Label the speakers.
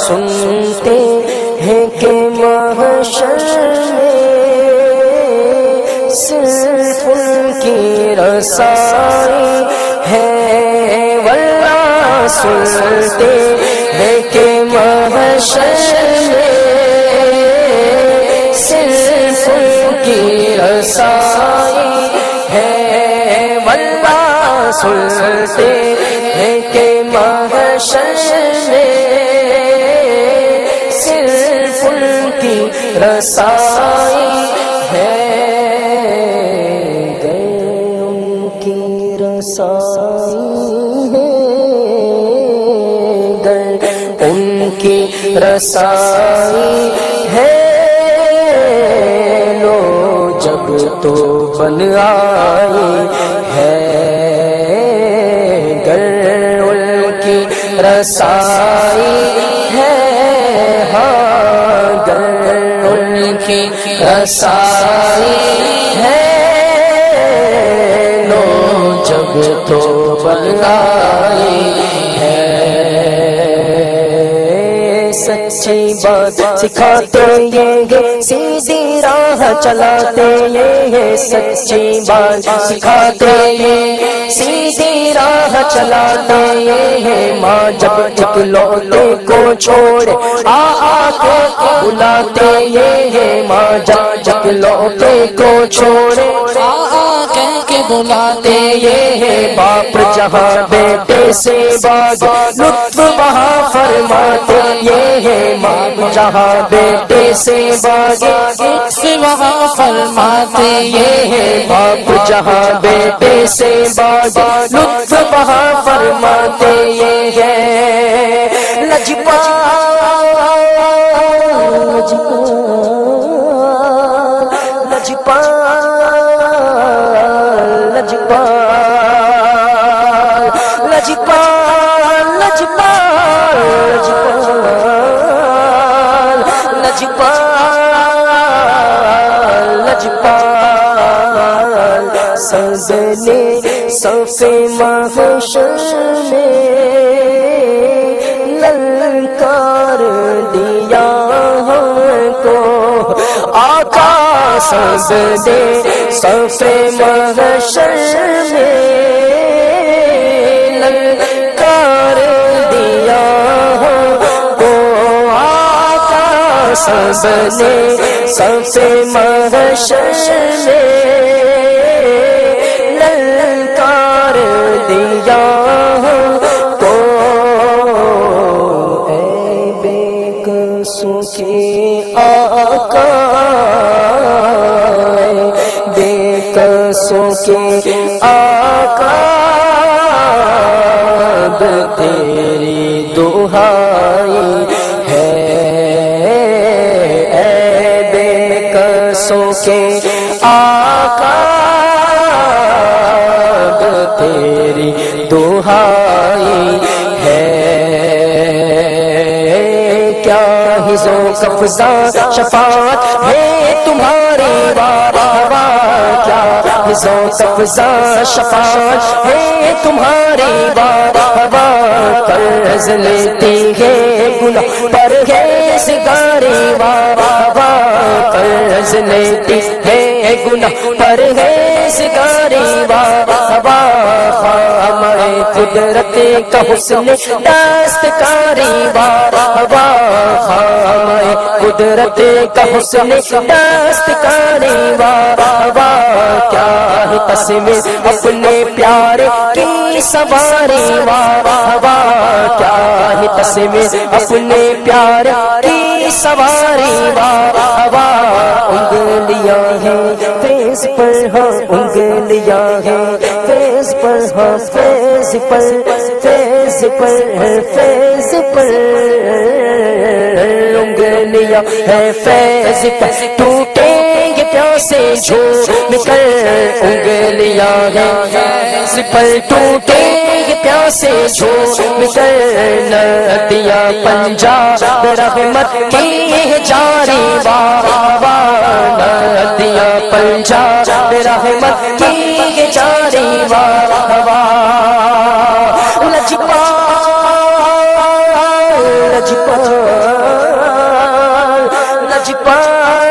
Speaker 1: سنتے ہیں کہ محشر میں صرف ان کی رسائی ہے، واللہ سنتے ہیں کہ محشر میں صرف ان کی رسائی ہے، واللہ سنتے ہیں کہ محشر میں صرف ان کی رسائی ہے، ان کی رسائی ہے، ان کی رسائی ہے، لو جب تو بن آئی ہے، ان کی رسائی ہے، ان کی رسائی ہے، لو جب تو بن آئی ہے، سچی بات سکھاتے یہ سیدھی راہ چلاتے یہ، سچی بات سکھاتے یہ سیدھی راہ چلاتے یہ، ماں جب اکلوتے کو چھوڑے آ کے بلاتے یہ، ماں جب اکلوتے کو چھوڑے آ کے بلاتے یہ، باپ جہاں بیٹے سے باغ لطف وہاں فرماتے یہ، ماں جہاں بیٹے سے باغ لطف وہاں فرماتے یہ، باپ جہاں بیٹے سے باغ لطف وہاں فرماتے یہ، سجنے صف محشر میں للکار دیا ہم کو آقا، سجنے صف محشر میں للکار دیا ہم کو آقا، سجنے صف محشر میں دیا تو، اے بے قصوں کے آقا، بے قصوں کے آقا، تیری دہائی ہے، اے بے قصوں کے آقا، تیری دہائی ہے، کیا حضو قفزہ شفاعت ہے تمہاری بابا، کیا حضو قفزہ شفاعت ہے تمہاری بابا، قرض لیتی ہے گناہ پرہیزگاری بابا، قرض لیتی ہے گناہ پرہیزگاری بابا، قدرت کا حسن دستکاری واہ واہ خامہ قدرت کا حسن دستکاری واہ واہ کیا ہے تصویر اپنے پیارے کی سواری واہ واہ کیا ہے تصویر اپنے پیارے کی سواری واہ واہ انگلیاں ہیں فیس پر ہاں انگلیاں ہیں فیس پر ہاں فیس پر فیس پر فیس پر انگلیاں ہیں فیس پر ٹوٹیں گے پیاسے جھوم کر انگلیاں ہیں فیس پر ٹوٹیں گے پیاسے جھوم کر ندیاں پنجاب رحمت کی جاری واہ واہ ندیاں پنجاب رحمت کی جاری واہ واہ لجپال لجپال لجپال